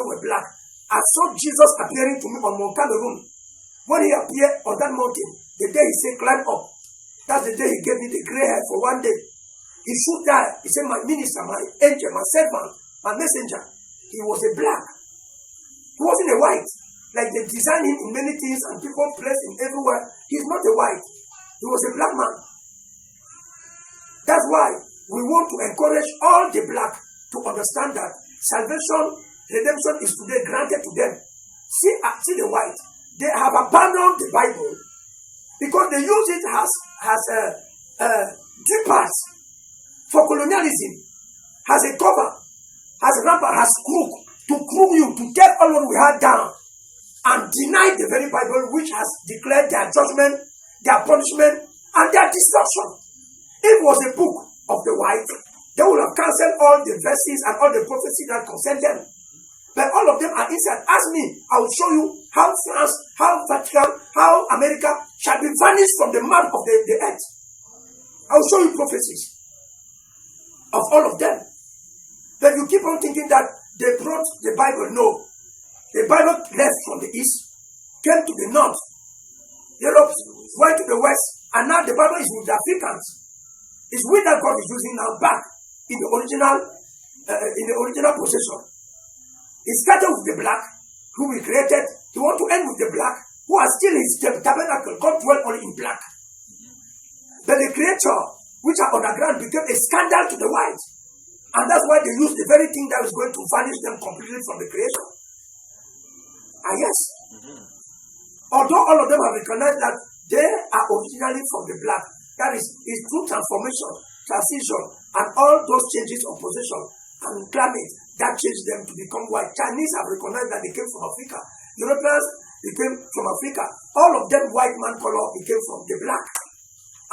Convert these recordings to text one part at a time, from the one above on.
were black. I saw Jesus appearing to me on Mount Cameroon. When he appeared on that mountain, the day he said, climb up, that's the day he gave me the gray hair for one day. He should die. He said, my minister, my angel, my servant, my messenger. He was a black. He wasn't a white. Like they designed him in many things and people placed him everywhere. He's not a white. He was a black man. That's why we want to encourage all the black to understand that salvation, redemption is today granted to them. See the white. They have abandoned the Bible because they use it as drippers for colonialism, has a cover, has a rapper, has crook, to crook you, to take all what we had down, and deny the very Bible which has declared their judgment, their punishment, and their destruction. If it was a book of the white, they would have cancelled all the verses and all the prophecies that concern them. But all of them are inside. Ask me, I will show you how France, how Vatican, how America shall be vanished from the map of the earth. I will show you prophecies of all of them. But you keep on thinking that they brought the Bible. No. The Bible left from the east, came to the north, Europe went to the west, and now the Bible is with the Africans. It's with that God is using now back in the original possession. He started with the black, who we created. He wants to end with the black, who are still his tabernacle. God dwell only in black. But the creature, which are underground, became a scandal to the white. And that's why they use the very thing that is going to vanish them completely from the creation. Yes. Although all of them have recognized that they are originally from the black. That is through transformation, transition, and all those changes of position and climate that changed them to become white. Chinese have recognized that they came from Africa. Europeans, they came from Africa. All of them white man color became from the black.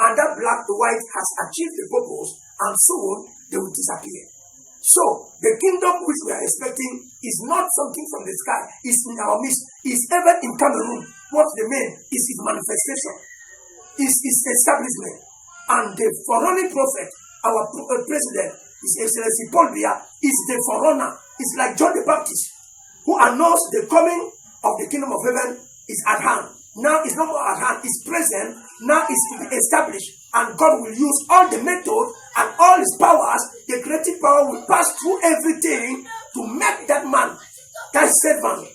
And that black, the white, has achieved the purpose, and soon they will disappear. So, the kingdom which we are expecting is not something from the sky. It's in our midst. It's even in Cameroon. What they mean is its manifestation. It's its establishment. And the forerunning prophet, our president, His Excellency Paul Biya, is the forerunner. It's like John the Baptist, who announced the coming of the kingdom of heaven is at hand. Now it's not more at hand, it's present. Now it's to be established. And God will use all the methods and all his powers. The creative power will pass through everything to make that man, that servant,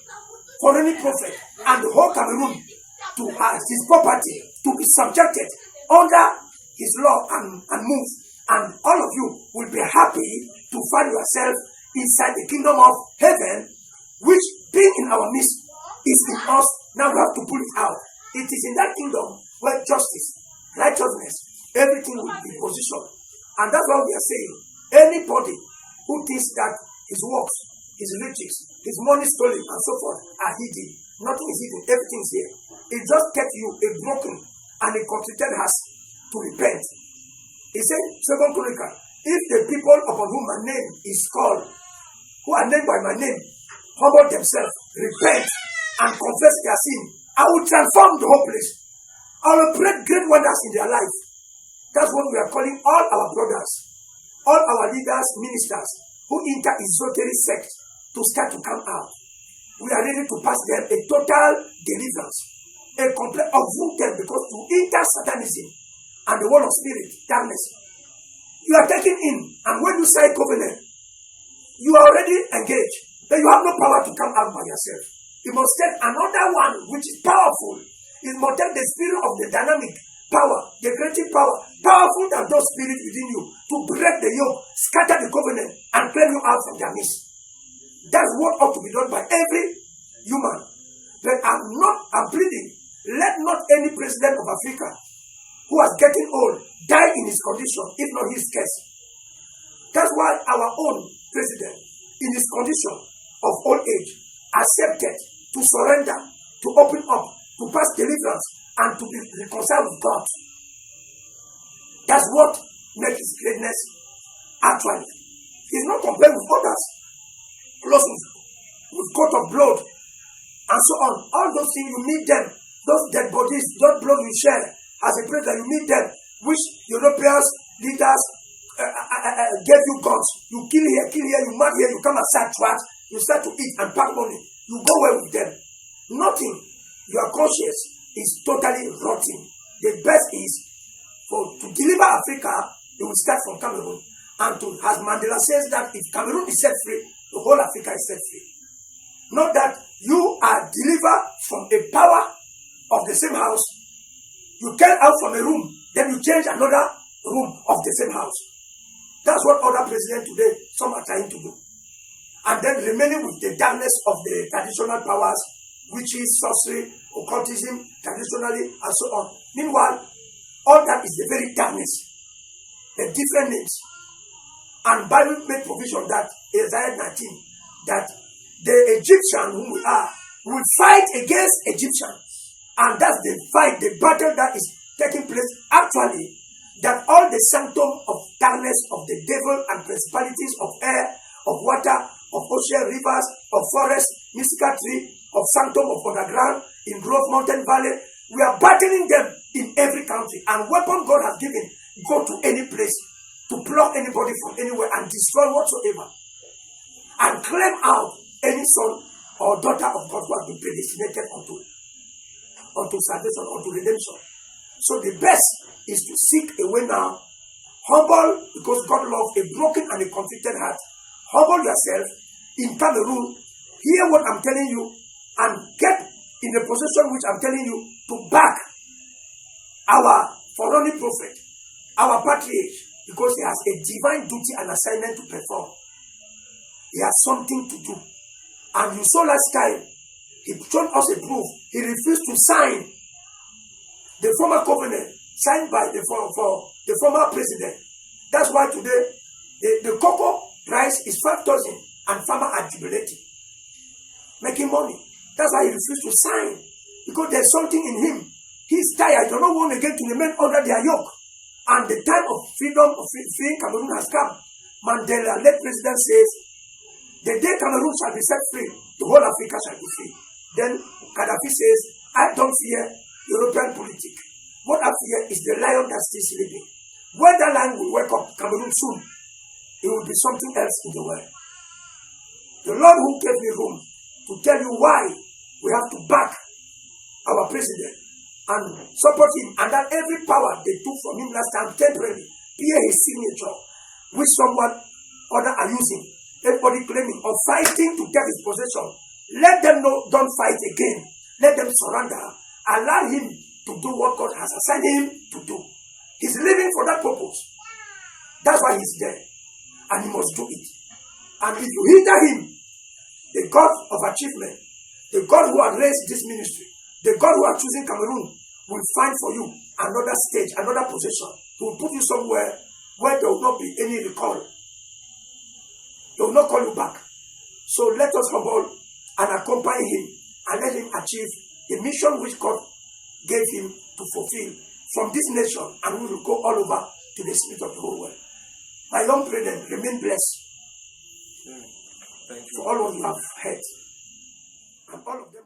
foreign prophet, and the whole Cameroon to have his property to be subjected under his law and move. And all of you will be happy to find yourself inside the kingdom of heaven, which being in our midst is in us. Now we have to pull it out. It is in that kingdom where justice, righteousness, everything will be positioned. And that's why we are saying, anybody who thinks that his works, his riches, his money stolen, and so forth are hidden, nothing is hidden, everything is here. It just takes you a broken and a contrite heart to repent. He said, 2 Chronicles, if the people upon whom my name is called, who are named by my name, humble themselves, repent, and confess their sin, I will transform the whole place. I will create great wonders in their life. That's what we are calling all our brothers, all our leaders, ministers, who enter esoteric sect to start to come out. We are ready to pass them a total deliverance, a complete uproot them, because to enter Satanism and the world of spirit, darkness, you are taken in, and when you sign covenant, you are already engaged, but you have no power to come out by yourself. You must take another one which is powerful. It must take the spirit of the dynamic power, the creative power, powerful than those spirits within you, to break the yoke, scatter the covenant, and claim you out from their midst. That's what ought to be done by every human. But I'm pleading, let not any president of Africa who is getting old die in his condition, if not his case. That's why our own president, in his condition of old age, accepted to surrender, to open up, to pass deliverance, and to be reconciled with God. That's what makes his greatness actually. He's not compared with others, close with coat of blood, and so on. All those things, you need them. Those dead bodies, those blood you share as a president, you need them, which Europeans, leaders gave you guns. You kill here, you mark here, you come and start trash. you start to eat and pack money, you go well with them. Nothing. Your conscience is totally rotting. The best is to deliver Africa, it will start from Cameroon. And as Mandela says that if Cameroon is set free, the whole Africa is set free. Not that you are delivered from a power of the same house. You came out from a room, then you change another room of the same house. That's what other presidents today, some are trying to do. And then remaining with the darkness of the traditional powers, witches, sorcery, occultism, traditionally, and so on. Meanwhile, all that is the very darkness, the different names. And Bible made provision that Isaiah 19, that the Egyptian whom we are will fight against Egyptians. And that's the fight, the battle that is taking place. Actually, that all the sanctum of darkness of the devil and principalities of air, of water, of ocean, rivers, of forest, mystical tree, of sanctum of underground, in Grove Mountain Valley, we are battling them in every country. And weapon God has given, go to any place to pluck anybody from anywhere and destroy whatsoever. And claim out any son or daughter of God who has been predestinated unto salvation, unto redemption. So the best is to seek a way now. Humble, because God loves a broken and a contrite heart. Humble yourself in Cameroon. Hear what I'm telling you and get in the position which I'm telling you to back our forerunning prophet, our patriarch, because he has a divine duty and assignment to perform. He has something to do. And you saw last time, he showed us a proof. He refused to sign the former covenant signed by the former president. That's why today the cocoa price is 5,000 and farmers are jubilating, making money. That's why he refused to sign, because there's something in him. He's tired. He does not want again to remain under their yoke. And the time of freedom, of freeing Cameroon has come. Mandela, late president, says, the day Cameroon shall be set free, the whole Africa shall be free. Then Gaddafi says, I don't fear European politics. What I fear is the lion that's still sleeping. When that lion will wake up, Cameroon soon, it will be something else in the world. The Lord who gave me room to tell you why we have to back our president and support him, and that every power they took from him last time temporarily, bear his signature, which someone other are using, everybody claiming or fighting to get his possession. Let them know, don't fight again. Let them surrender. Allow him to do what God has assigned him to do. He's living for that purpose. That's why he's there. And he must do it. And if you hinder him, the God of achievement, the God who has raised this ministry, the God who has chosen Cameroon, will find for you another stage, another position. He will put you somewhere where there will not be any recall. They will not call you back. So let us humble and accompany him and let him achieve the mission which God gave him to fulfill from this nation, and we will go all over to the spirit of the whole world. My young brethren, remain blessed. Thank you for all what you have heard. And all of them.